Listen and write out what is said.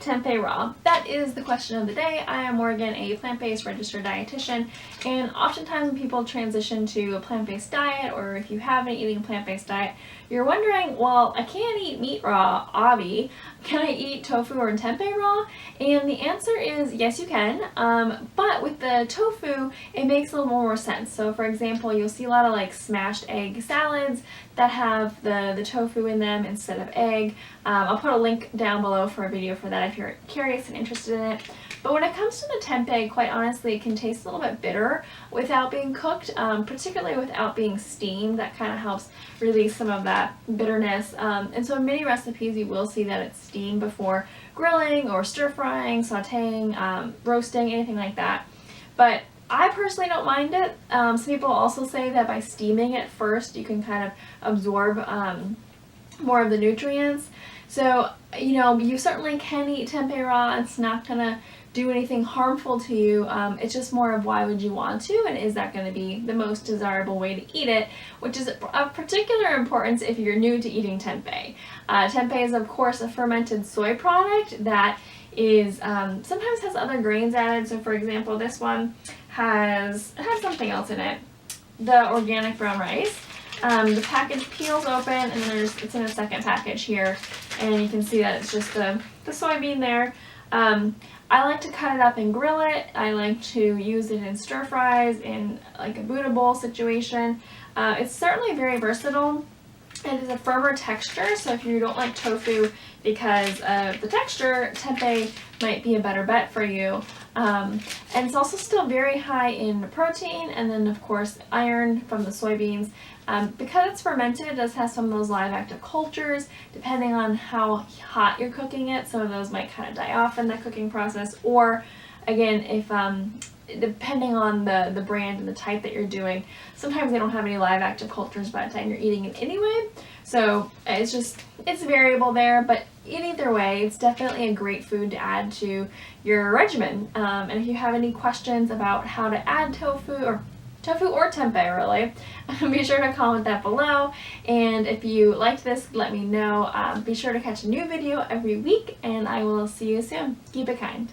tempeh raw? That is the question of the day. I am Morgan, a plant-based registered dietitian, and oftentimes when people transition to a plant-based diet, or if you have been eating a plant-based diet, you're wondering, well, I can't eat meat raw, obvi. Can I eat tofu or tempeh raw? And the answer is yes, you can, but with the tofu, it makes a little more sense. So for example, you'll see a lot of like smashed egg salads that have the tofu in them instead of egg. I'll put a link down below for a video for that if you're curious and interested in it. But when it comes to the tempeh, quite honestly, it can taste a little bit bitter without being cooked, particularly without being steamed. That kind of helps release some of that bitterness. And so in many recipes, you will see that it's steamed before grilling or stir frying, sauteing, roasting, anything like that. But I personally don't mind it. Some people also say that by steaming it first, you can kind of absorb more of the nutrients. So, you know, you certainly can eat tempeh raw. It's not gonna do anything harmful to you. It's just more of why would you want to, and is that going to be the most desirable way to eat it, which is of particular importance if you're new to eating tempeh. Tempeh is of course a fermented soy product that is sometimes has other grains added. So for example, this one has something else in it, the organic brown rice. The package peels open, and then it's in a second package here, and you can see that it's just the soybean there. I like to cut it up and grill it. I like to use it in stir fries, in like a Buddha bowl situation. It's certainly very versatile. It is a firmer texture, so if you don't like tofu because of the texture, tempeh might be a better bet for you. And it's also still very high in protein, and then of course iron from the soybeans. Because it's fermented, it does have some of those live active cultures. Depending on how hot you're cooking it, some of those might kind of die off in the cooking process, or again, if depending on the brand and the type that you're doing, sometimes they don't have any live active cultures by the time you're eating it anyway. So it's variable there, but in either way, it's definitely a great food to add to your regimen. And if you have any questions about how to add tofu or tempeh really, be sure to comment that below. And if you liked this, let me know. Be sure to catch a new video every week, and I will see you soon. Keep it kind.